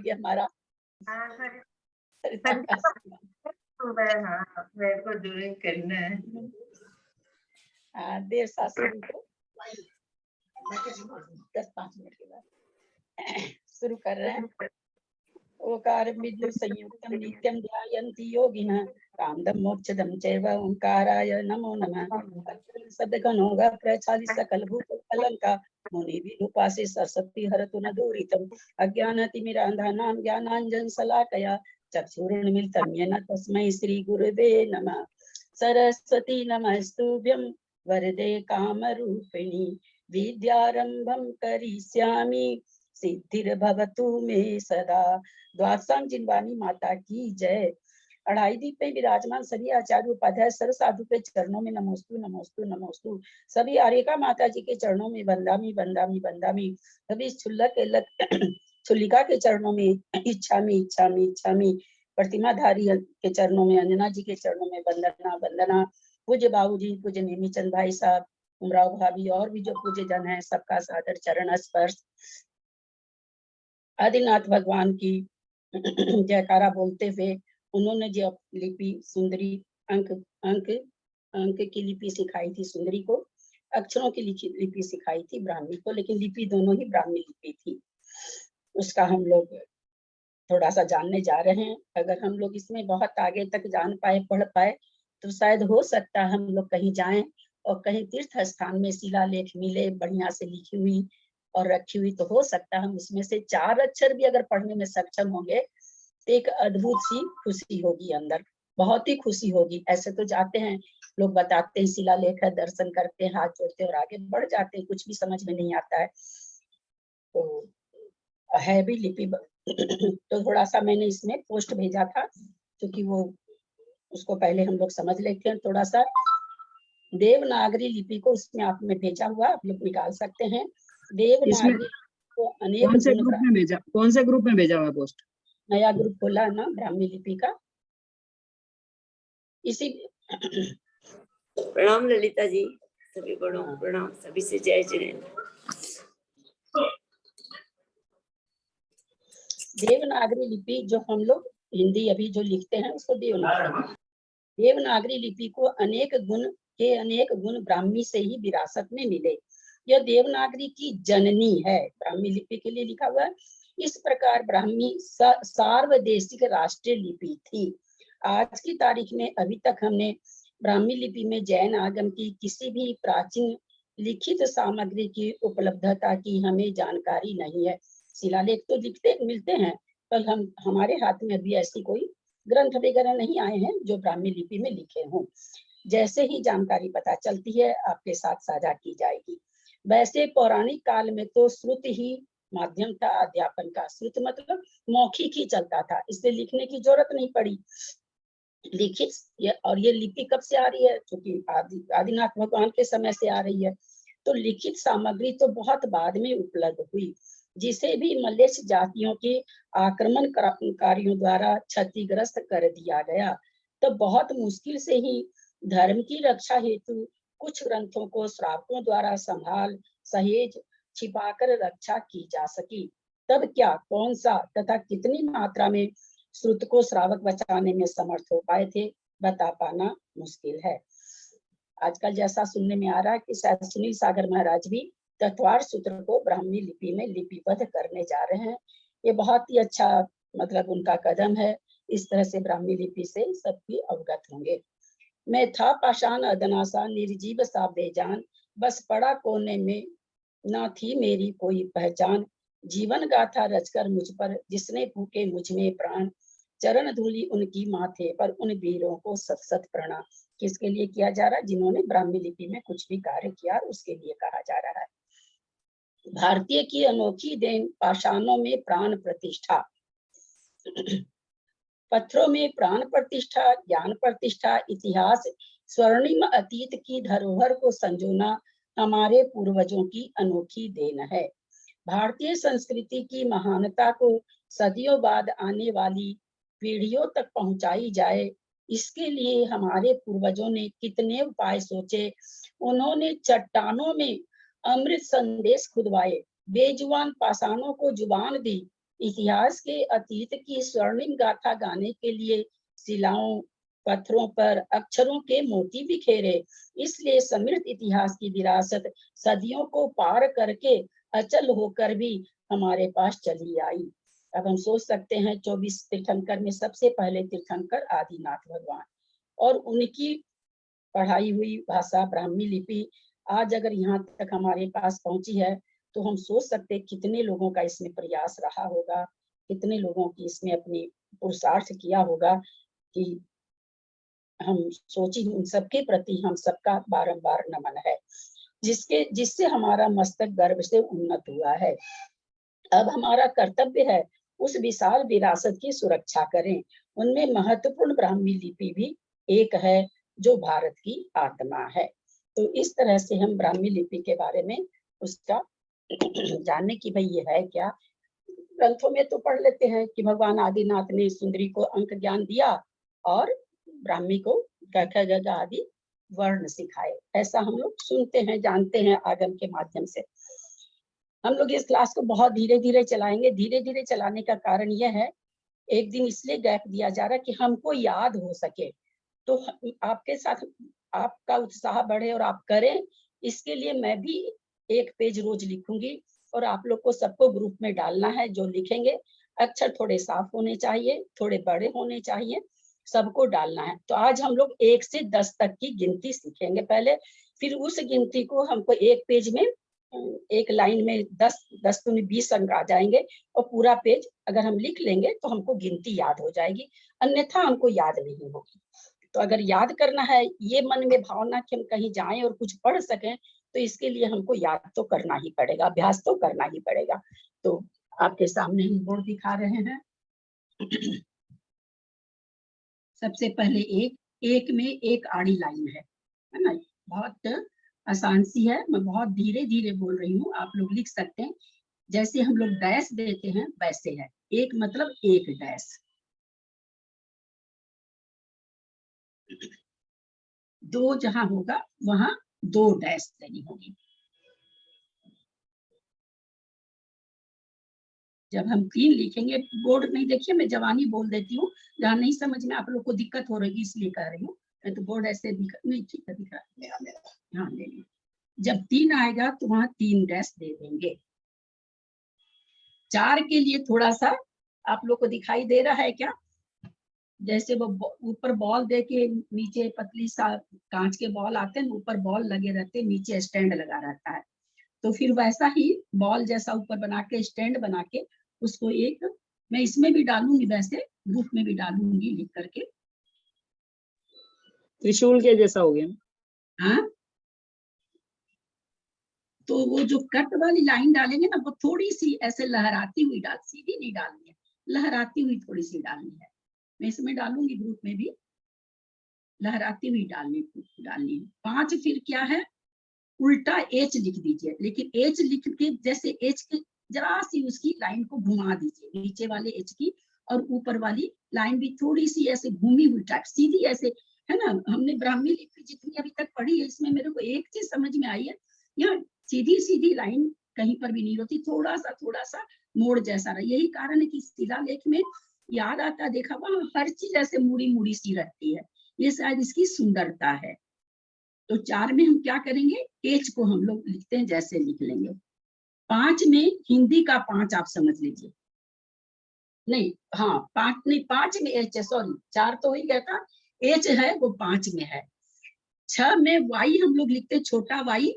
गया हमारा। देर साथ शुरू को 10-5 मिनट के बाद शुरू कर रहे हैं। ओकार विद्युत संयुक्तम नित्यम ध्यायन्ति योगिनः कामदम मोक्षदम चैव ओंकाराय नमो नमः। सद्गणो गा प्रचालि सकल भूत अलंका मुनि विरूपासि सरस्वती हरतु न दूरितम अज्ञानतिमिरान्धानां ज्ञानाञ्जन शलाकया चक्षुरुन्मीलितं येन तस्मै श्री गुरुवे नमः। सरस्वती नमस्तुभ्यं वरदे कामरूपिणी विद्यारंभं करिष्यामि सिद्धिर्भवतु मे सदा। द्वादशांग जिनवानी माता की जय। अढ़ाई दीप पे विराजमान सभी आचार्य उपाध्याय सर्व साधु के चरणों में नमोस्तु नमोस्तु नमोस्तु। सभी आर्यका माता जी के चरणों में वंदामी वंदामी वंदामी। सभी छुल्लिका के चरणों में इच्छामी इच्छामी इच्छामी। प्रतिमाधारी के चरणों में, अंजना जी के चरणों में वंदना वंदना। पूज्य बाबू जी, पूज्य नेमीचंद भाई साहब, उमराव भाभी और भी जो पूज्य जन है, सबका सादर चरण स्पर्श। आदिनाथ भगवान की जयकारा बोलते हुए उन्होंने जो लिपि सुंदरी अंक अंक अंक की लिपि सिखाई थी सुंदरी को, अक्षरों की लिपि सिखाई थी ब्राह्मी को, लेकिन लिपि दोनों ही ब्राह्मी लिपि थी। उसका हम लोग थोड़ा सा जानने जा रहे हैं। अगर हम लोग इसमें बहुत आगे तक जान पाए, पढ़ पाए, तो शायद हो सकता है हम लोग कहीं जाएं और कहीं तीर्थ स्थान में शिलालेख मिले बढ़िया से लिखी हुई और रखी हुई, तो हो सकता है हम उसमें से 4 अक्षर भी अगर पढ़ने में सक्षम होंगे तो एक अद्भुत सी खुशी होगी अंदर, बहुत ही खुशी होगी। ऐसे तो जाते हैं लोग, बताते हैं शिलालेख है, दर्शन करते हैं, हाथ जोड़ते हैं और आगे बढ़ जाते हैं, कुछ भी समझ में नहीं आता है। तो है भी लिपि तो थोड़ा सा मैंने इसमें पोस्ट भेजा था, क्योंकि वो उसको पहले हम लोग समझ लेते हैं। थोड़ा सा देवनागरी लिपि को उसमें आप में भेजा हुआ, आप लोग निकाल सकते हैं। देवनागरी को अनेक कौन से ग्रुप में भेजा हुआ पोस्ट? नया ग्रुप खोला ना ब्राह्मी लिपि का, इसी प्रणाम ललिता जी, सभी बड़ों प्रणाम, सभी से जय जिनेन्द्र। देवनागरी लिपि जो हम लोग हिंदी अभी जो लिखते हैं उसको देवनागरी लिपि को अनेक गुण ब्राह्मी से ही विरासत में मिले। यह देवनागरी की जननी है, ब्राह्मी लिपि के लिए लिखा हुआ है। इस प्रकार ब्राह्मी सार्वदेशिक राष्ट्रीय लिपि थी। आज की तारीख में अभी तक हमने ब्राह्मी लिपि में जैन आगम की किसी भी प्राचीन लिखित सामग्री की उपलब्धता की हमें जानकारी नहीं है। शिलालेख तो मिलते हैं, पर हमारे हाथ में अभी ऐसी कोई ग्रंथ वगैरह नहीं आए हैं जो ब्राह्मी लिपि में लिखे हों। जैसे ही जानकारी पता चलती है आपके साथ साझा की जाएगी। वैसे पौराणिक काल में तो श्रुत ही माध्यम था अध्यापन का। श्रुत मतलब मौखिक ही चलता था, इसलिए लिखने की जरूरत नहीं पड़ी। लिखित और ये लिपि कब से आ रही है? क्योंकि आदिनाथ भगवान के समय से आ रही है। तो लिखित सामग्री तो बहुत बाद में उपलब्ध हुई, जिसे भी मलेच्छ जातियों के आक्रमणकारियों द्वारा क्षतिग्रस्त कर दिया गया। तो बहुत मुश्किल से ही धर्म की रक्षा हेतु कुछ ग्रंथों को श्रावकों द्वारा संभाल सहेज छिपाकर रक्षा की जा सकी। तब क्या, कौन सा तथा कितनी मात्रा में श्रुत को श्रावक बचाने में समर्थ हो पाए थे, बता पाना मुश्किल है। आजकल जैसा सुनने में आ रहा है कि शायद सुनील सागर महाराज भी तत्वार सूत्र को ब्राह्मी लिपि में लिपिबद्ध करने जा रहे हैं। ये बहुत ही अच्छा मतलब उनका कदम है। इस तरह से ब्राह्मी लिपि से सबकी अवगत होंगे। मैं था पाषाण अदनासा निर्जीव सा बेजान, बस पड़ा कोने में ना थी मेरी कोई पहचान। जीवन गाथा रचकर मुझ पर जिसने फूके मुझ में प्राण, चरण धूलि उनकी माथे पर उन वीरों को सत सत प्रणाम। किसके लिए किया जा रहा है? जिन्होंने ब्राह्मी लिपि में कुछ भी कार्य किया, उसके लिए कहा जा रहा है। भारतीय की अनोखी देन पाषाणों में प्राण प्रतिष्ठा, पत्थरों में प्राण प्रतिष्ठा, ज्ञान प्रतिष्ठा, इतिहास स्वर्णिम अतीत की धरोहर को संजोना हमारे पूर्वजों की अनोखी देन है। भारतीय संस्कृति की महानता को सदियों बाद आने वाली पीढ़ियों तक पहुंचाई जाए, इसके लिए हमारे पूर्वजों ने कितने उपाय सोचे। उन्होंने चट्टानों में अमृत संदेश खुदवाए, बेजुबान पाषाणों को जुबान दी, इतिहास के अतीत की स्वर्णिम गाथा गाने के लिए शिलाओं, पत्थरों पर अक्षरों के मोती बिखेरे। इसलिए समृद्ध इतिहास की विरासत सदियों को पार करके अचल होकर भी हमारे पास चली आई। अब हम सोच सकते हैं 24 तीर्थंकर में सबसे पहले तीर्थंकर आदिनाथ भगवान, और उनकी पढ़ाई हुई भाषा ब्राह्मी लिपि आज अगर यहाँ तक हमारे पास पहुंची है, तो हम सोच सकते हैं कितने लोगों का इसमें प्रयास रहा होगा, कितने लोगों की इसमें अपनी पुरुषार्थ किया होगा कि हम सोची। उन सबके प्रति हम सबका बारंबार नमन है, जिससे हमारा मस्तक गर्व से उन्नत हुआ है। अब हमारा कर्तव्य है उस विशाल विरासत की सुरक्षा करें। उनमें महत्वपूर्ण ब्राह्मी लिपि भी एक है, जो भारत की आत्मा है। तो इस तरह से हम ब्राह्मी लिपि के बारे में उसका जानने की भाई ये है क्या। ग्रंथों में तो पढ़ लेते हैं कि भगवान आदिनाथ ने सुंदरी को अंक ज्ञान दिया और ब्राह्मी को ग ख ग घ आदि वर्ण सिखाए। ऐसा हम लोग सुनते हैं, जानते हैं आगम के माध्यम से। हम लोग इस क्लास को बहुत धीरे धीरे चलाएंगे। धीरे धीरे चलाने का कारण यह है, एक दिन इसलिए गैप दिया जा रहा है कि हमको याद हो सके, तो आपके साथ आपका उत्साह बढ़े और आप करें। इसके लिए मैं भी एक पेज रोज लिखूंगी और आप लोग को सबको ग्रुप में डालना है। जो लिखेंगे अक्षर थोड़े साफ होने चाहिए, थोड़े बड़े होने चाहिए, सबको डालना है। तो आज हम लोग 1 से 10 तक की गिनती सीखेंगे पहले, फिर उस गिनती को हमको एक पेज में, एक लाइन में 10 तो 20 अंक आ जाएंगे और पूरा पेज अगर हम लिख लेंगे तो हमको गिनती याद हो जाएगी, अन्यथा हमको याद नहीं होगी। तो अगर याद करना है, ये मन में भावना कि हम कहीं जाएं और कुछ पढ़ सकें, तो इसके लिए हमको याद तो करना ही पड़ेगा, अभ्यास तो करना ही पड़ेगा। तो आपके सामने हम बोर्ड दिखा रहे हैं। सबसे पहले एक में एक आड़ी लाइन है ना, बहुत आसान सी है। मैं बहुत धीरे धीरे बोल रही हूँ, आप लोग लिख सकते हैं। जैसे हम लोग डैश देते हैं वैसे है, एक मतलब एक डैश, दो जहां होगा वहां 2 डैश देनी होगी। जब हम 3 लिखेंगे, बोर्ड नहीं देखिए, मैं जवानी बोल देती हूँ, जहाँ नहीं समझ में आप लोग को दिक्कत हो रही इसलिए कह रही हूँ। तो बोर्ड ऐसे नहीं, ठीक है, दिख रहा है, हाँ ले लीजिए। जब 3 आएगा तो वहां 3 डैश दे देंगे। 4 के लिए थोड़ा सा आप लोग को दिखाई दे रहा है क्या, जैसे वो ऊपर बॉल दे के नीचे पतली सा कांच के बॉल आते हैं, ऊपर बॉल लगे रहते हैं, नीचे स्टैंड लगा रहता है। तो फिर वैसा ही बॉल जैसा ऊपर बना के स्टैंड बना के उसको एक, मैं इसमें भी डालूंगी, वैसे ग्रुप में भी डालूंगी लिख करके। त्रिशूल के जैसा हो गया। हाँ, तो वो जो कट वाली लाइन डालेंगे ना, वो थोड़ी सी ऐसे लहराती हुई डाल, सीधी नहीं डालनी है, लहराती हुई थोड़ी सी डालनी है। मैं इसमें डालूंगी ग्रुप में भी, लहराती हुई डालनी है। 5 फिर क्या है, उल्टा एच लिख दीजिए, लेकिन एच लिख के जैसे एच के जरा सी उसकी लाइन को घुमा दीजिए, नीचे वाले एच की, और ऊपर वाली लाइन भी थोड़ी सी ऐसे घूमी हुई टाइप, सीधी ऐसे है ना। हमने ब्राह्मी लिपि जितनी अभी तक पढ़ी है, इसमें मेरे को एक चीज समझ में आई है, यहाँ सीधी सीधी लाइन कहीं पर भी नहीं होती, थोड़ा सा मोड़ जैसा रहा। यही कारण है कि शिलालेख में याद आता, देखा वहां हर चीज ऐसे मुड़ी मुड़ी सी रहती है, ये शायद इसकी सुंदरता है। तो 4 में हम क्या करेंगे, एच को हम लोग लिखते हैं जैसे लिख लेंगे। 5 में हिंदी का 5 आप समझ लीजिए, नहीं हाँ 5 नहीं, 5 में एच है, सॉरी 4 तो ही गया था, एच है वो 5 में है। 6 में वाई हम लोग लिखते हैं, छोटा वाई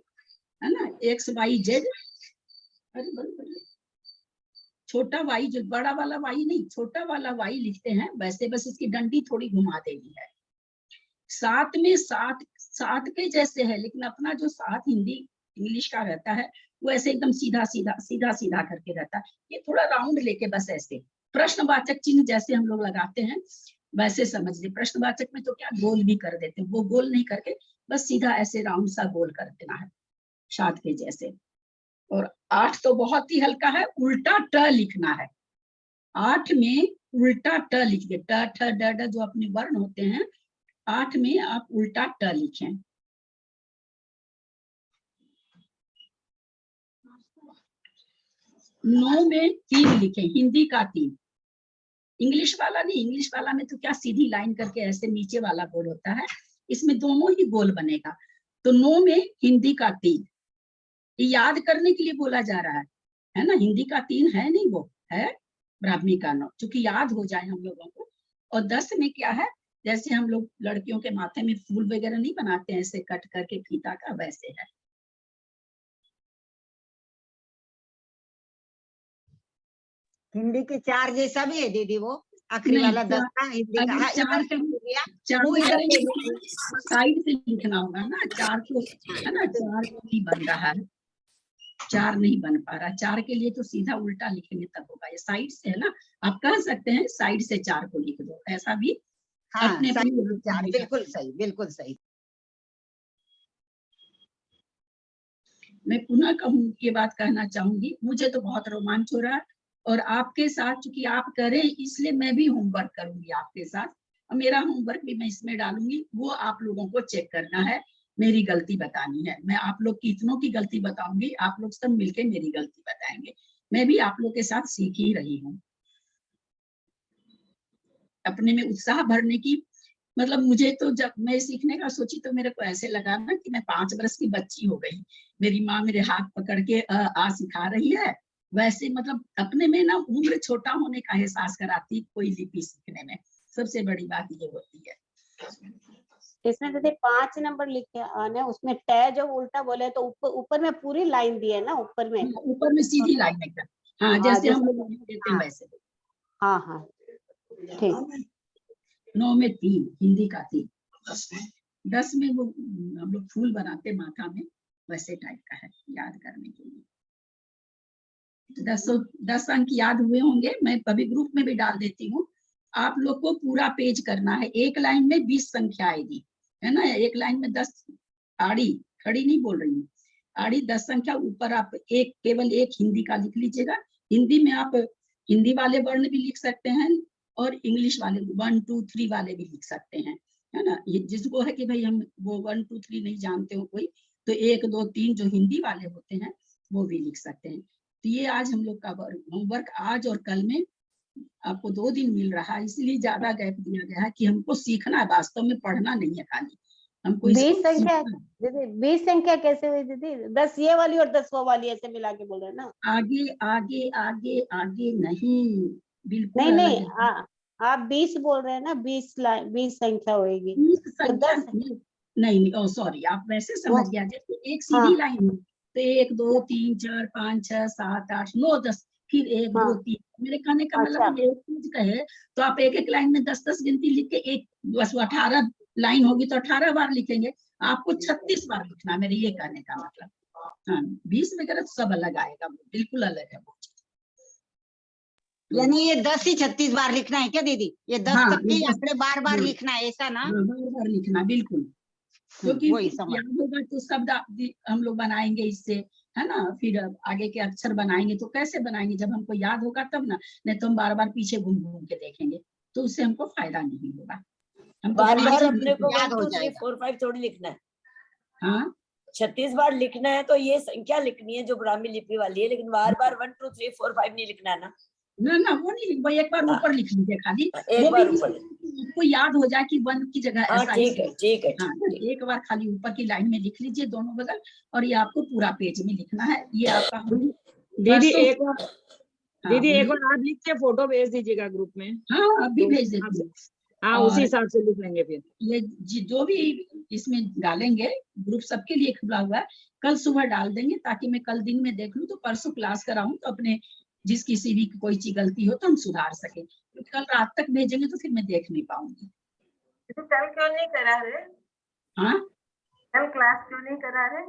है ना, एक्स वाई जेड, अरे बड़े छोटा वाई, जो बड़ा वाला वाई नहीं, छोटा वाला वाई लिखते हैं वैसे, बस इसकी डंडी थोड़ी घुमा देनी है। 7 में 7 के जैसे है, लेकिन अपना जो 7 हिंदी इंग्लिश का रहता है वो ऐसे एकदम सीधा सीधा करके रहता है, ये थोड़ा राउंड लेके बस ऐसे प्रश्नवाचक चिन्ह जैसे हम लोग लगाते हैं वैसे समझ लीजिए। प्रश्नवाचक में तो क्या गोल भी कर देते हैं, वो गोल नहीं करके बस सीधा ऐसे राउंड सा गोल कर देना है, 7 के जैसे। और 8 तो बहुत ही हल्का है, उल्टा ट लिखना है। 8 में उल्टा ट लिख दे, ट ठ ड ड जो अपने वर्ण होते हैं, 8 में आप उल्टा ट लिखें। 9 9 में 3 लिखे, हिंदी का 3, इंग्लिश वाला नहीं। इंग्लिश वाला में तो क्या सीधी लाइन करके ऐसे नीचे वाला गोल होता है, इसमें दोनों ही गोल बनेगा। तो 9 में हिंदी का 3, ये याद करने के लिए बोला जा रहा है ना। हिंदी का 3 है नहीं, वो है ब्राह्मी का 9, क्योंकि याद हो जाए हम लोगों को। और 10 में क्या है, जैसे हम लोग लड़कियों के माथे में फूल वगैरह नहीं बनाते हैं ऐसे कट करके फीता का, वैसे है। हिंदी के 4 जैसा भी है दीदी, वो आखिरी नहीं, वाला 10 का हिंदी का। अगर हाँ, 4 इधर लिख चार वो में इधर ले करेंगे तो साइड से लिखना होगा ना, 4 को, है ना। 4 नहीं बन रहा है, 4 नहीं बन पा रहा। 4 के लिए तो सीधा उल्टा लिखेंगे तब होगा, ये साइड से है ना। आप कह सकते हैं साइड से 4 को लिख दो, ऐसा भी हाँ, अपने सही, अपनी 4 बिल्कुल सही, बिल्कुल सही। मैं पुनः कहूँ, ये बात कहना चाहूंगी, मुझे तो बहुत रोमांच हो रहा है। और आपके साथ चूंकि आप करें, इसलिए मैं भी होमवर्क करूंगी आपके साथ। और मेरा होमवर्क भी मैं इसमें डालूंगी, वो आप लोगों को चेक करना है, मेरी गलती बतानी है। मैं आप लोग कितनों की गलती बताऊंगी, आप लोग सब मिलके मेरी गलती बताएंगे। मैं भी आप लोग के साथ सीख ही रही हूँ। अपने में उत्साह भरने की, मतलब मुझे तो जब मैं सीखने का सोची तो मेरे को ऐसे लगा ना कि मैं 5 वर्ष की बच्ची हो गई। मेरी माँ मेरे हाथ पकड़ के आ सिखा रही है, वैसे मतलब अपने में ना उम्र छोटा होने का एहसास कराती कोई लिपि सीखने में। सबसे बड़ी बात ये होती है। इसमें दीदी 5 नंबर लिखे आने, उसमें टै जो उल्टा बोले तो ऊपर में पूरी लाइन दी है ना, ऊपर में ऊपर में सीधी लाइन एकदम, हाँ, जैसे हम लोग देते हैं वैसे। हाँ हाँ ठीक। 9 में 3, हिंदी का 3। 10 में वो हम लोग फूल बनाते माथा में, वैसे टाइप का है, याद करने के लिए। 10 अंक याद हुए होंगे, मैं कभी ग्रुप में भी डाल देती हूँ। आप लोग को पूरा पेज करना है। एक लाइन में 20 संख्या आएगी, है ना। एक लाइन में 10 आड़ी, खड़ी नहीं बोल रही हूँ, आड़ी 10 संख्या ऊपर आप केवल एक हिंदी का लिख लीजिएगा। हिंदी में आप हिंदी वाले वर्ण भी लिख सकते हैं और इंग्लिश वाले 1 2 3 वाले भी लिख सकते हैं, है ना। ये जिसको है कि भाई हम वो 1 2 3 नहीं जानते हो कोई, तो 1 2 3 जो हिंदी वाले होते हैं वो भी लिख सकते हैं। तो ये आज हम लोग का होमवर्क, आज और कल में आपको 2 दिन मिल रहा है, इसलिए ज्यादा गैप दिया गया है कि हमको सीखना है, वास्तव में पढ़ना नहीं है खाली, हमको 20 संख्या सीखना है। दीदी, 20 संख्या कैसे हुई दीदी? 10 ये वाली और 10 वो वाली ऐसे मिला के बोल रहे हैं ना? आगे आगे आगे आगे नहीं, बिल्कुल नहीं नहीं, अलग है। आप 20 बोल रहे हैं ना, 20 संख्या होगी 20 तो संख्या 10। नहीं, ओ सॉरी, आप वैसे समझ गया, जैसे एक सीधी हाँ लाइन है तो 1 2 3 4 5 6 7 8 9 10, फिर 1 2 हाँ 3। मेरे कहने का मतलब अच्छा, है एक चीज कहे तो आप एक एक लाइन में 10 10 गिनती लिख के, एक बस 18 लाइन होगी तो 18 बार लिखेंगे, आपको 36 बार लिखना, मेरे ये कहने का मतलब। हाँ, 20 वगैरह तो सब अलग आएगा, बिल्कुल अलग है वो। यानी ये 10 ही 36 बार लिखना है क्या दीदी? ये 10 हाँ, तक के ये 10, आंकड़े बार बार लिखना है, ऐसा ना? बार बार लिखना, बिल्कुल। क्योंकि वही समझ। याद होगा तो शब्द हम लोग बनाएंगे इससे, है ना। फिर आगे के अक्षर बनाएंगे तो कैसे बनाएंगे, जब हमको याद होगा तब ना, नहीं तो हम बार बार पीछे घूम घूम के देखेंगे तो उससे हमको फायदा नहीं होगा। हम तो बार बार पीछे अपने को याद 1 हो 2 3 जाएगा। 4 5 थोड़ी लिखना है, हाँ 36 बार लिखना है तो ये संख्या लिखनी है जो ब्राह्मी लिपि वाली है, लेकिन बार बार 1 2 3 4 5 नहीं लिखना है ना। ना, वो नहीं, वो एक बार हाँ, ऊपर लिख लीजिए खाली, एक वो भी बार ऊपर। आपको याद हो जाए कि 1 की जगह हाँ ऐसा ठीक है, ठीक है, हाँ, ठीक। एक बार खाली ऊपर की लाइन में लिख लीजिए दोनों बगल, और ये आपको पूरा पेज में लिखना है। ये आपका दीदी परसों, एक बार, हाँ दीदी एक बोलिए। बार आप लिख के फोटो भेज दीजिएगा ग्रुप में, हाँ अभी तो भेज देती हूँ। हाँ उसी और हिसाब से लिख लेंगे फिर। ये जो भी इसमें डालेंगे, ग्रुप सबके लिए खुला हुआ है, कल सुबह डाल देंगे ताकि मैं कल दिन में देख लूं, तो परसों क्लास कराऊं तो अपने जिस किसी भी कोई चीज गलती हो तो हम सुधार सके। तो कल रात तक भेजेंगे तो फिर मैं देख नहीं पाऊंगी। तो कल क्यों नहीं करा रहे? हाँ कल क्लास क्यों नहीं करा रहे?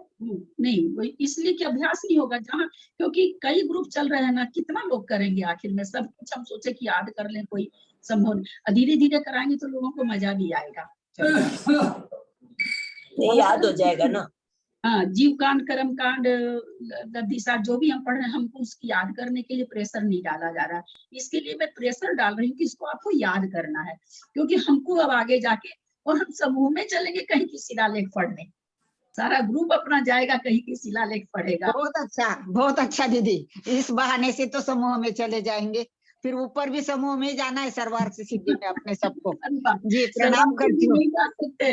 नहीं, वो इसलिए कि अभ्यास नहीं होगा जहाँ, क्योंकि कई ग्रुप चल रहे हैं ना, कितना लोग करेंगे आखिर में, सब कुछ हम सोचे कि याद कर लें, कोई संभव नहीं। धीरे धीरे कराएंगे तो लोगों को मजा भी आएगा। नहीं, याद हो जाएगा ना। हाँ, जीव कांड, कर्म कांड, गद्दीसा जो भी हम पढ़ रहे हैं, हमको उसकी याद करने के लिए प्रेशर नहीं डाला जा रहा है। इसके लिए मैं प्रेशर डाल रही हूँ कि इसको आपको याद करना है, क्योंकि हमको अब आगे जाके, और हम समूह में चलेंगे कहीं की शिलालेख पढ़ने, सारा ग्रुप अपना जाएगा, कहीं की शिलालेख पढ़ेगा। बहुत अच्छा दीदी। इस बहाने से तो समूह में चले जाएंगे, फिर ऊपर भी समूह में जाना है सरवार से सिद्धि में अपने सबको। जी प्रणाम करती हूँ। नहीं जा सकते,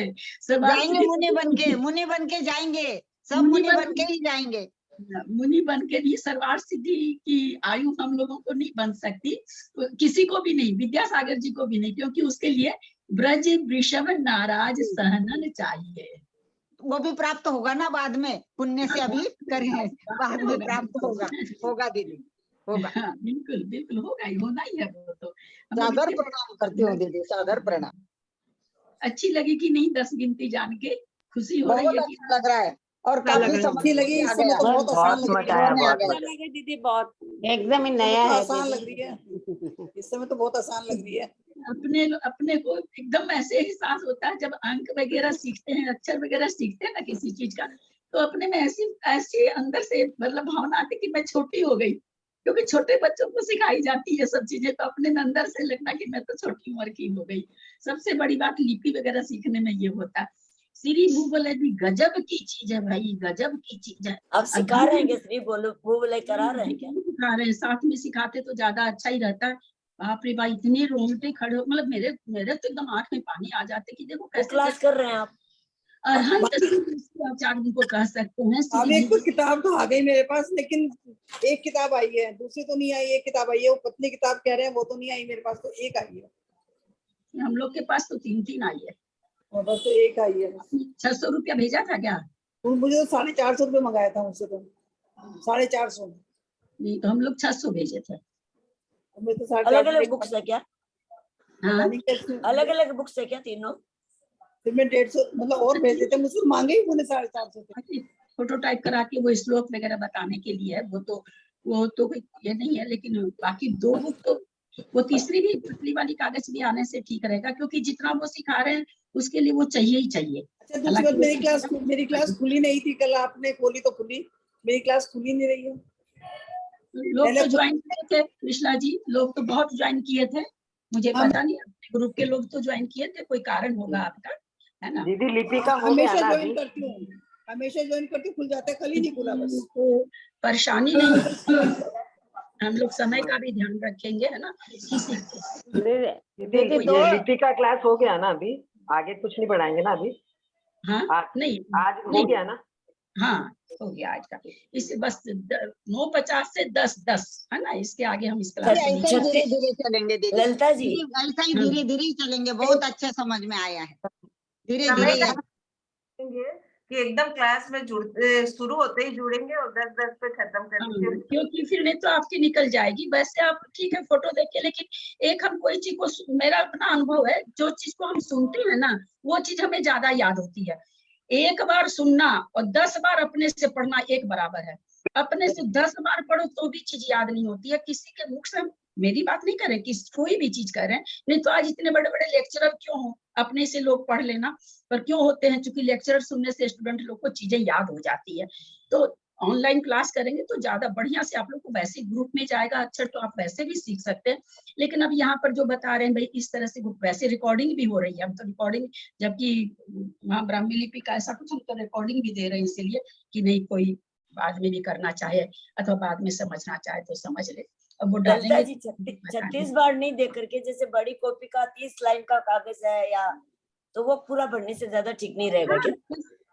जाएंगे मुनि बन के जाएंगे, सब मुनि बन के ही जाएंगे। मुनि बन के भी सरवार सिद्धि की आयु हम लोगों को नहीं बन सकती, किसी को भी नहीं, विद्यासागर जी को भी नहीं, क्योंकि उसके लिए ब्रज वृषभ नाराज सहनन चाहिए। वो भी प्राप्त होगा ना बाद में, पुण्य से अभी करें, बाद में प्राप्त होगा दीदी, होगा। हाँ, बिल्कुल बिल्कुल होगा ही, होना ही है वो तो। हम लोग सादर इसके प्रणाम करती हूँ दीदी, सादर प्रणाम। अच्छी लगी कि नहीं 10 गिनती जान के खुशी हो रही बहुत है कि अच्छा लग रहा है, और अच्छा काफी लग रहा है। समझ लगी, इस समय तो बहुत आसान लग रही है, बहुत अच्छा लगे दीदी, बहुत एकदम ही नया है आसान लग दीदी। रही है, इस समय तो बहुत आसान लग रही है। अपने अपने को एकदम ऐसे एहसास होता है जब अंक वगैरह सीखते हैं, अक्षर वगैरह सीखते हैं ना किसी चीज का, तो अपने में ऐसी ऐसे अंदर से मतलब भावना आती कि मैं छोटी हो गई, क्योंकि छोटे बच्चों को सिखाई जाती है सब चीजें, तो अपने में अंदर से लगना कि मैं तो छोटी उम्र की हो गई। सबसे बड़ी बात लिपि वगैरह सीखने में ये होता है। श्री भूगोल भी गजब की चीज है भाई, गजब की चीज है। आप सिखा रहे हैं श्री भूगोल करा रहे हैं क्या? सिखा रहे हैं, साथ में सिखाते तो ज्यादा अच्छा ही रहता है। बाप रे भाई, इतने रोंगटे खड़े हो, मतलब मेरे तो एकदम आंख में पानी आ जाते कि देखो वो कैसे क्लास कर रहे हैं आप? अरहंत आचार्य उनको कह सकते हैं। अब एक तो किताब तो आ गई मेरे पास, लेकिन एक किताब आई है, दूसरी तो नहीं आई। एक किताब आई है, वो पतली किताब कह रहे हैं, वो तो नहीं आई मेरे पास, तो एक आई है। हम लोग के पास तो 3 आई है। और बस तो एक आई है। 600 रुपया भेजा था क्या? तो मुझे तो 450 रुपये मंगाया था मुझसे, तो 450। नहीं तो हम लोग 600 भेजे थे। मैं तो अलग अलग बुक्स है क्या? हाँ, अलग अलग बुक्स है क्या तीनों? फिर मैं 150 मतलब और भेज देते, मुझसे मांगे ही उन्होंने 450। फोटो टाइप करा के वो श्लोक वगैरह बताने के लिए है, वो तो कोई ये नहीं है, लेकिन बाकी 2 बुक तो, वो तीसरी भी पतली वाली कागज भी आने से ठीक रहेगा, क्योंकि जितना वो सिखा रहे हैं उसके लिए वो चाहिए ही चाहिए। अच्छा, दूसरी बात, मेरी क्लास खुली नहीं थी कल, आपने खोली तो खुली, मेरी क्लास खुली नहीं रही है। लोग तो ज्वाइन किए थे कृष्णा जी, लोग तो बहुत ज्वाइन किए थे, मुझे पता नहीं, ग्रुप के लोग तो ज्वाइन किए थे, कोई कारण होगा आपका, है ना? दीदी लिपि का हो गया हमेशा ना ज्वाइन अभी? करती हूँ, हमेशा ज्वाइन करती हूँ, खुल जाता है, कल ही नहीं खुला बस। तो परेशानी नहीं, हम लोग समय का भी ध्यान रखेंगे, है ना? किसी दीदी ये लिपि का क्लास हो गया ना अभी? आगे कुछ नहीं पढ़ाएंगे ना अभी? हाँ नहीं, आज हो गया ना? हाँ हो गया आज का। इसे बस 9:50 से 10:10 है ना, इसके आगे हम इस क्लास में ऐसे धीरे धीरे चलेंगे दीदी, ललिता जी ऐसा ही धीरे धीरे चलेंगे, बहुत अच्छा समझ में आया है, धीरे समय धीरे। देंगे कि एकदम क्लास में जुड़ते शुरू होते ही जुड़ेंगे और 10:10 पे खत्म करेंगे। क्योंकि फिर नहीं तो आपकी निकल जाएगी। वैसे आप ठीक है फोटो देख के, लेकिन एक हम कोई चीज को, मेरा अपना अनुभव है, जो चीज को हम सुनते हैं ना वो चीज हमें ज्यादा याद होती है। एक बार सुनना और 10 बार अपने से पढ़ना एक बराबर है। अपने से 10 बार पढ़ो तो भी चीज याद नहीं होती है। किसी के मुख से, मेरी बात नहीं कर रहे, कि कोई भी चीज कर रहे हैं, नहीं तो आज इतने बड़े बड़े लेक्चरर क्यों हो? अपने से लोग पढ़ लेना, पर क्यों होते हैं? क्योंकि लेक्चरर सुनने से स्टूडेंट लोग को चीजें याद हो जाती है। तो ऑनलाइन क्लास करेंगे तो ज्यादा बढ़िया से आप लोग को वैसे ग्रुप में जाएगा अक्षर, तो आप वैसे भी सीख सकते हैं। लेकिन अब यहाँ पर जो बता रहे हैं भाई इस तरह से, वैसे रिकॉर्डिंग भी हो रही है, हम तो रिकॉर्डिंग, जबकि वहाँ ब्राह्मी लिपि का ऐसा कुछ, हम तो रिकॉर्डिंग भी दे रहे हैं, इसीलिए कि नहीं कोई बाद में भी करना चाहे अथवा बाद में समझना चाहे तो समझ ले। अब वो ललिता डालेंगे जी 36 बार नहीं दे करके, जैसे बड़ी कॉपी का 30 लाइन का कागज है या, तो वो पूरा भरने से ज्यादा ठीक नहीं रहेगा क्या?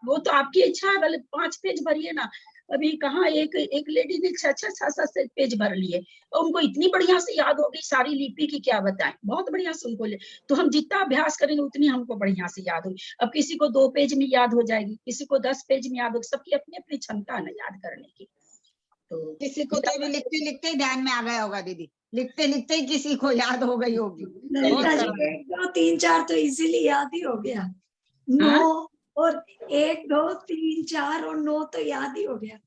वो तो आपकी इच्छा है, भले 5 पेज भरिए ना। अभी कहाँ एक लेडी ने 6-7 पेज भर लिए और उनको इतनी बढ़िया से याद होगी सारी लिपि की, क्या बताएं, बहुत बढ़िया से उनको तो हम जितना अभ्यास करेंगे उतनी हमको बढ़िया से याद होगी। अब किसी को 2 पेज में याद हो जाएगी, किसी को 10 पेज में याद होगी, सबकी अपनी अपनी क्षमता है ना याद करने की। तो किसी को तो भी लिखते लिखते ध्यान में आ गया होगा दीदी, लिखते लिखते ही किसी को याद हो गई होगी। ललिता जी 1 2 3 4 तो इजीली याद ही हो गया। 9 और 1 2 3 4 और 9 तो याद ही हो गया,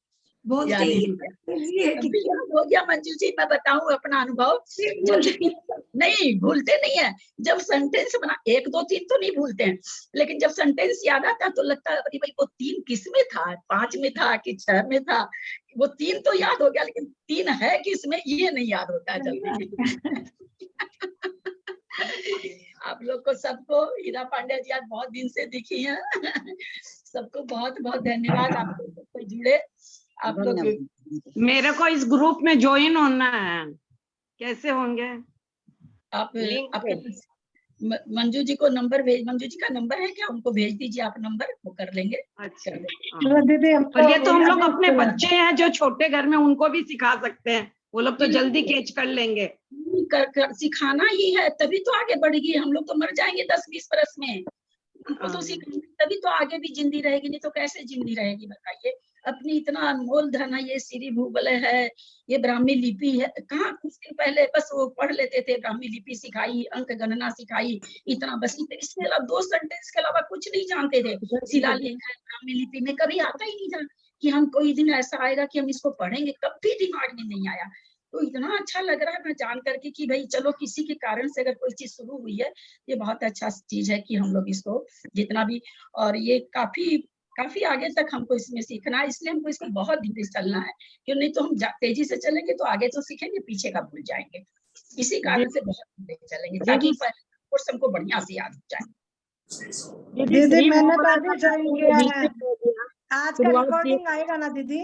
बोलते याद ही ही हो गया। अभी याद हो गया मंजू जी, मैं बताऊं अपना अनुभव। नहीं भूलते नहीं है, जब सेंटेंस बना 1 2 3 तो नहीं भूलते हैं, लेकिन जब सेंटेंस याद आता है तो लगता है अरे भाई वो 3 किस में था, 5 में था कि 6 में था। वो 3 तो याद हो गया, लेकिन 3 है किस में ये नहीं याद होता है जल्दी। आप लोग को सबको हीरा पांड्या जी आज बहुत दिन से दिखी है। सबको बहुत बहुत धन्यवाद, आप लोग सबको जुड़े, आप लोग। मेरे को इस ग्रुप में ज्वाइन होना है, कैसे होंगे? आप लिंक आपके मंजू जी को नंबर भेज, मंजू जी का नंबर है क्या? उनको भेज दीजिए आप नंबर, वो कर लेंगे। अच्छा कर देंगे। हाँ। दीदी और ये तो हम लोग अपने बच्चे हैं जो छोटे घर में, उनको भी सिखा सकते हैं, वो लोग तो जल्दी कैच कर लेंगे। कर सिखाना ही है, तभी तो आगे बढ़ेगी। हम लोग तो मर जाएंगे 10-20 बरस में, उनको तो सिखाएंगे तभी तो आगे भी जिंदी रहेगी, नहीं तो कैसे जिंदी रहेगी बताइए। अपनी इतना अनमोल धन है, ये श्री भूगोल है, ये ब्राह्मी लिपि है। कहाँ कुछ दिन पहले बस वो पढ़ लेते थे, ब्राह्मी लिपि सिखाई, अंक गणना सिखाई, इतना बस। इसके अलावा 2 सेंटेंस के अलावा कुछ नहीं जानते थे। शिलालेख है ब्राह्मी लिपि में, कभी आता ही नहीं था कि हम कोई दिन ऐसा आएगा कि हम इसको पढ़ेंगे, कभी दिमाग में नहीं आया। तो इतना अच्छा लग रहा है मैं जान करके कि भाई चलो किसी के कारण से अगर कोई चीज शुरू हुई है, ये बहुत अच्छा चीज है कि हम लोग इसको जितना भी, और ये काफी आगे तक हमको इसमें सीखना है, इसलिए हमको इसमें बहुत धीरे से चलना है, क्यों नहीं तो हम तेजी से चलेंगे तो आगे तो सीखेंगे, पीछे का भूल जाएंगे। इसी कारण से बहुत धीरे चलेंगे ताकि कोर्स हमको बढ़िया से याद हो जाए। दीदी मैंने तो अभी ज्वाइन किया है, आज का शुरुआत रिकॉर्डिंग आएगा ना दीदी?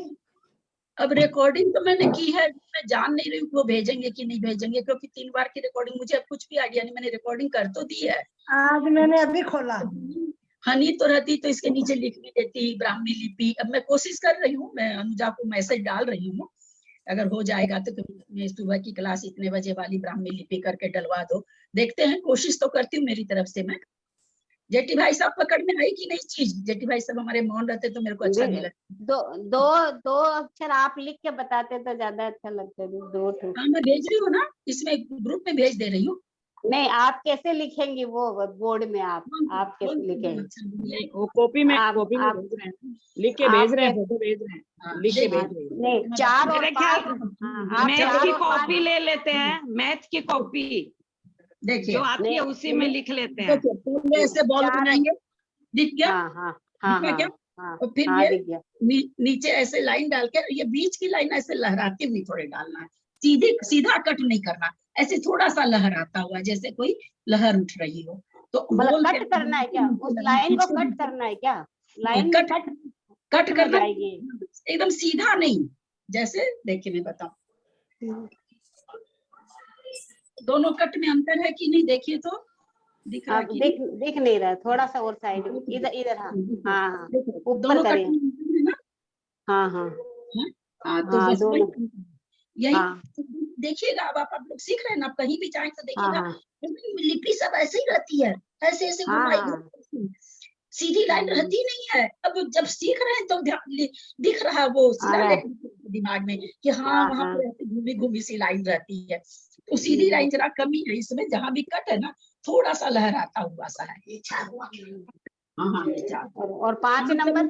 अब रिकॉर्डिंग तो मैंने की है, मैं जान नहीं रही हूँ वो भेजेंगे कि नहीं भेजेंगे, क्योंकि 3 बार की रिकॉर्डिंग, मुझे अब कुछ भी आइडिया नहीं। मैंने रिकॉर्डिंग कर तो दी है, आज मैंने अभी खोला। हनी तो रहती तो इसके नीचे लिख भी देती ब्राह्मी लिपि। अब मैं कोशिश कर रही हूँ, मैं अनुजा को मैसेज डाल रही हूँ, अगर हो जाएगा तो मैं सुबह की क्लास इतने बजे वाली ब्राह्मी लिपि करके डलवा दो। देखते हैं, कोशिश तो करती हूँ मेरी तरफ से मैं। जेठी भाई साहब पकड़ में आई कि नहीं चीज? जेठी भाई साहब हमारे मौन रहते तो मेरे को अच्छा नहीं लगता। दो अक्षर आप लिख के बताते तो ज्यादा अच्छा लगता है। 2 हाँ मैं भेज रही हूँ ना, इसमें ग्रुप में भेज दे रही हूँ। नहीं, आप कैसे लिखेंगी वो बोर्ड में? आप कैसे लिखेंगे? वो कॉपी में आप भेज रहे हैं, लिख के भेज रहे हैं, फोटो भेज रहे हैं, लिख के भेज रहे हैं। नहीं, 4 और 5 मैथ की कॉपी ले लेते हैं, मैथ की कॉपी देखिए जो आती है उसी में लिख लेते हैं। देखिए ऐसे बॉल बनाएंगे, दिख गया? हाँ क्या? और फिर ये नीचे ऐसे लाइन डाल के, ये बीच की लाइन ऐसे लहराती हुई थोड़े डालना है, सीधा कट नहीं करना, ऐसे थोड़ा सा लहराता हुआ, जैसे कोई लहर उठ रही हो। तो मतलब कट करना है क्या? उस लाइन को कट करना है क्या? लाइन कट करना जाएगी एकदम सीधा नहीं। जैसे देखिए मैं बताऊं, दोनों कट में अंतर है कि नहीं, देखिए तो दिख रहा है कि दिख नहीं रहा, थोड़ा सा और साइड, इधर हाँ ऊपर करें। हाँ तो बस यही देखिएगा। अब आप लोग सीख रहे हैं ना, आप कहीं भी जाएं तो देखिएगा लिपि सब ऐसे ही रहती है, ऐसे ऐसे घुमाई, सीधी लाइन रहती नहीं है। अब जब सीख रहे हैं तो दिख रहा वो शिलालेख दिमाग में कि हाँ वहां पर ऐसे घूमी घूमी सी लाइन रहती है। तो सीधी लाइन जरा कमी है इसमें, जहाँ भी कट है ना थोड़ा सा लहराता हुआ सा है। और 5 नंबर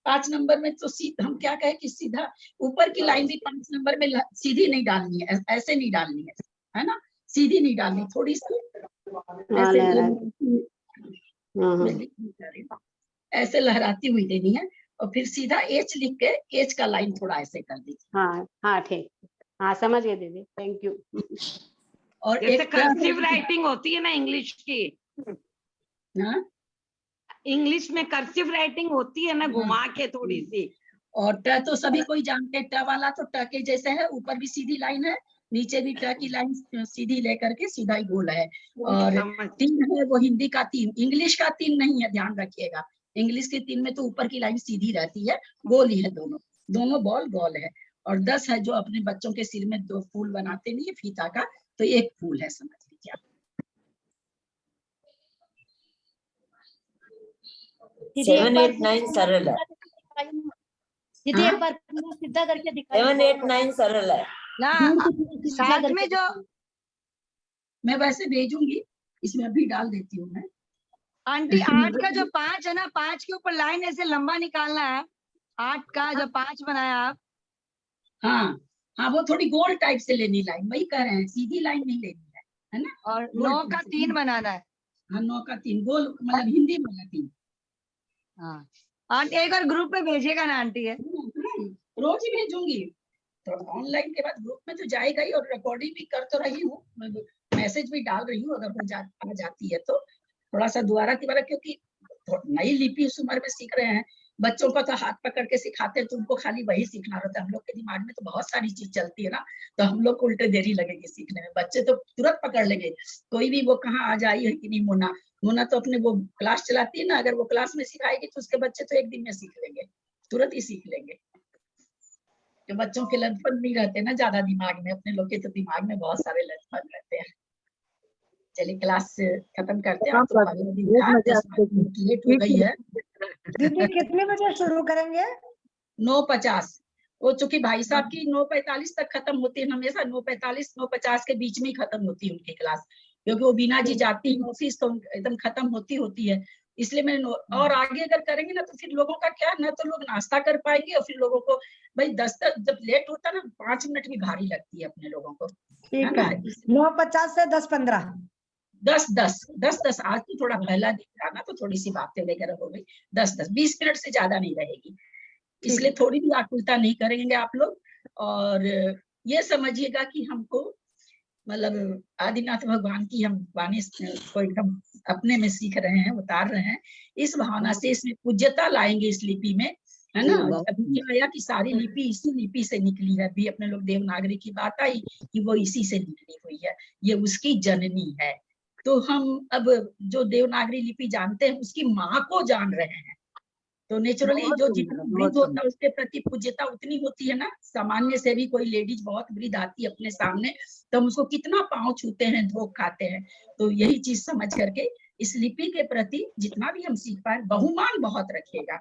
5 नंबर में तो हम क्या कहें कि सीधा ऊपर की लाइन भी 5 नंबर में सीधी नहीं डालनी है, ऐसे नहीं डालनी है ना, सीधी नहीं डालनी, थोड़ी सी ऐसे लहराती हुई देनी है। और फिर सीधा एच लिख के एच का लाइन थोड़ा ऐसे कर दीजिए। हाँ ठीक, हाँ समझ गए दीदी, थैंक यू। और एक कर्सिव राइटिंग होती है ना इंग्लिश की, इंग्लिश में कर्सिव राइटिंग होती है ना, घुमा के थोड़ी सी। और ट तो सभी कोई जानते हैं, ट वाला तो ट के जैसे है, ऊपर भी सीधी लाइन है, नीचे भी ट की लाइन सीधी लेकर के सीधा ही गोल है। और 3 है वो हिंदी का 3, इंग्लिश का 3 नहीं है, ध्यान रखिएगा। इंग्लिश के 3 में तो ऊपर की लाइन सीधी रहती है, गोल ही है, दोनों बॉल गोल है। और 10 है जो अपने बच्चों के सिर में 2 फूल बनाते नहीं है फीता का, तो 1 फूल है, समझ लीजिए आप। 7, 8, 9 सरल है। दीदी एक बार सीधा करके दिखाइए। 7, 8, 9 सरल है ना, साथ में जो मैं वैसे भेजूंगी, इसमें अभी डाल देती हूँ मैं। आंटी 8 का जो 5 है ना, 5 के ऊपर लाइन ऐसे लंबा निकालना है। 8 का जो 5 बनाया आप, हाँ वो थोड़ी गोल टाइप से लेनी लाइन, वही कह रहे हैं, सीधी लाइन नहीं लेनी है ना। और 9 का 3 बनाना है। हाँ 9 का 3 गोल, मतलब हिंदी वाला 3। हाँ आंटी एक बार ग्रुप में भेजिएगा ना आंटी है, रोज ही भेजूंगी। तो ऑनलाइन के बाद ग्रुप में तो जाएगा ही, और रिकॉर्डिंग भी कर तो रही हूँ, मैसेज भी डाल रही हूँ, अगर आ जाती है तो थोड़ा सा दोबारा, क्योंकि नई लिपि उस उम्र में सीख रहे हैं। बच्चों को तो हाथ पकड़ के सिखाते हैं तो उनको खाली वही सीखना रहता है। हम लोग के दिमाग में तो बहुत सारी चीज चलती है ना, तो हम लोग को उल्टे देरी लगेगी सीखने में। बच्चे तो तुरंत पकड़ लेंगे। कोई भी वो कहाँ आ जाई है कि नहीं, मोना तो अपने वो क्लास चलाती है ना, अगर वो क्लास में सिखाएगी तो उसके बच्चे तो एक दिन में सीख लेंगे, तुरंत ही सीख लेंगे। तो बच्चों के लटपट नहीं रहते ना ज्यादा दिमाग में, अपने लोग के तो दिमाग में बहुत सारे लटपट रहते हैं। चलिए क्लास खत्म करते हैं। आप तो पहले दिन था, 10 मिनट लेट हो गई है। दीदी कितने बजे शुरू करेंगे? 9:50। वो चूंकि भाई साहब की 9:45 तक खत्म होती है, हमेशा 9:45 9:50 के बीच में ही खत्म होती है उनकी क्लास, क्योंकि वो बीना जी जाती है ऑफिस तो एकदम खत्म होती है। इसलिए मैं और आगे अगर करेंगे ना तो फिर लोगों का क्या, ना तो लोग नाश्ता कर पाएंगे और फिर लोगों को भाई 10 तक जब लेट होता है ना 5 मिनट भी भारी लगती है अपने लोगों को, है ना। 9:50 से 10:15। 10 आज तो थोड़ा पहला दिन था ना, तो थोड़ी सी बातें वगैरह हो गई। 20 मिनट से ज्यादा नहीं रहेगी, इसलिए थोड़ी भी आकुलता नहीं करेंगे आप लोग। और ये समझिएगा कि हमको मतलब आदिनाथ भगवान की हम वाणी को एकदम अपने में सीख रहे हैं, उतार रहे हैं। इस भावना से इसमें पूज्यता लाएंगे इस लिपि में, है ना। अभी क्या आया कि सारी लिपि इसी लिपि से निकली है। अभी अपने लोग देवनागरी की बात आई कि वो इसी से निकली हुई है, ये उसकी जननी है। तो हम अब जो देवनागरी लिपि जानते हैं उसकी माँ को जान रहे हैं, तो नेचुरली जो जितना वृद्ध होता है उसके प्रति पूज्यता उतनी होती है ना। सामान्य से भी कोई लेडीज बहुत वृद्ध आती है अपने सामने तो हम उसको कितना पांव छूते हैं, धोख खाते हैं। तो यही चीज समझ करके इस लिपि के प्रति जितना भी हम सीख पाए बहुमान बहुत रखिएगा।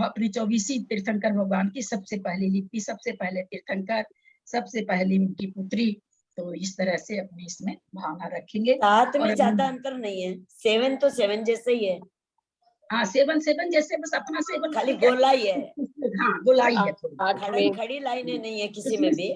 अपनी 24वीं तीर्थंकर भगवान की सबसे पहली लिपि, सबसे पहले तीर्थंकर, सबसे पहली उनकी पुत्री, तो इस तरह से अपनी इसमें भावना रखेंगे। साथ में ज्यादा अंतर नहीं है, 7 तो 7 जैसे ही है। हाँ 7 जैसे, बस अपना 7 खाली गोलाई है। हाँ गोलाई है थोड़ी। खड़ी लाइनें नहीं है किसी में भी।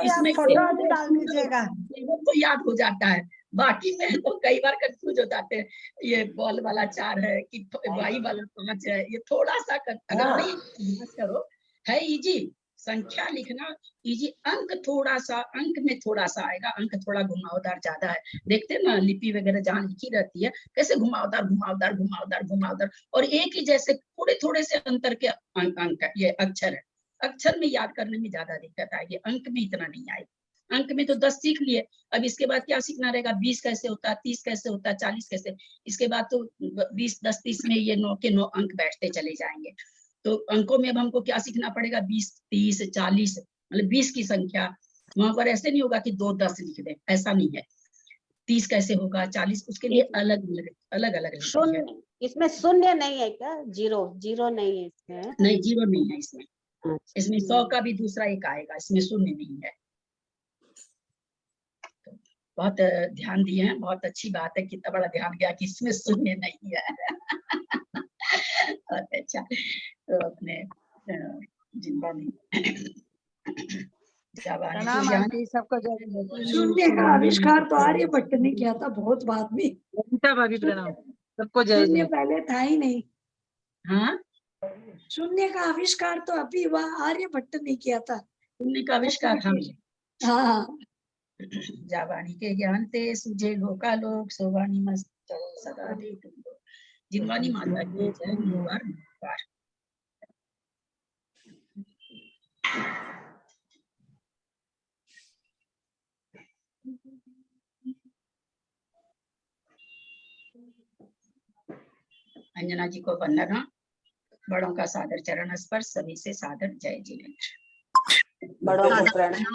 इसमें फोटो अभी डाल दीजिएगा। तो याद हो जाता है, बाकी में तो कई बार कंफ्यूज हो जाते हैं। ये बॉल वाला 4 है कि वाई वाला 5 है, ये थोड़ा सा अगर नहीं करो है इजी। संख्या लिखना इजी, अंक थोड़ा सा, अंक में थोड़ा सा आएगा, अंक थोड़ा घुमावदार ज्यादा है। देखते हैं ना लिपि वगैरह जहाँ लिखी रहती है कैसे घुमावदार घुमावदार घुमावदार घुमावदार, और एक ही जैसे थोड़े थोड़े से अंतर के अंक ये अक्षर है। अक्षर में याद करने में ज्यादा दिक्कत आएगी, अंक में इतना नहीं आएगी। अंक में तो 10 सीख लिए, अब इसके बाद क्या सीखना रहेगा, 20 कैसे होता है, 30 कैसे होता है, 40 कैसे। इसके बाद तो 20 10 30 में ये 9 के 9 अंक बैठते चले जाएंगे। तो अंकों में अब हमको क्या सीखना पड़ेगा, 20 30 40, मतलब 20 की संख्या। वहां पर ऐसे नहीं होगा कि 2 10 लिख दे, ऐसा नहीं है। 30 कैसे होगा, 40, उसके लिए अलग अलग शून्य, इसमें शून्य नहीं है क्या? जीरो नहीं है इसमें? नहीं, जीरो नहीं है इसमें। अच्छा। इसमें 100 का भी दूसरा एक आएगा, इसमें शून्य नहीं है। तो बहुत ध्यान दिए हैं, बहुत अच्छी बात है, कितना बड़ा ध्यान गया कि इसमें शून्य नहीं है। बहुत अच्छा। तो अपने जिंदा सबको शून्य का आविष्कार तो आर्यभट्ट ने किया था बहुत बाद में। प्रणाम सबको जय शून्य जय। पहले था ही नहीं। हाँ, शून्य का आविष्कार तो अभी वह आर्यभट्ट ने किया था। शून्य का आविष्कार हम। हाँ, जावाणी के ज्ञान ते सुझे लोका लोक, सोवाणी मस्त चलो सदा दे तुम लोग। जिनवानी माता की जय, निवार निवार। अंजना जी को वंदना, बड़ों का सादर चरण स्पर्श, सभी से सादर जय जिनेंद्र। बड़ों को प्रणाम।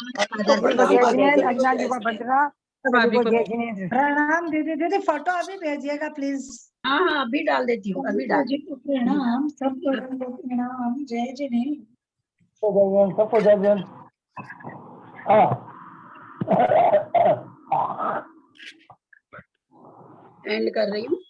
प्रणाम दीदी। दीदी फोटो अभी भेजिएगा प्लीज। हाँ हाँ अभी डाल देती हूँ, अभी डाल। जी को प्रणाम, सब बड़ों को प्रणाम, जय जिनेंद्र। सबको जय जय। एंड कर रही हूँ।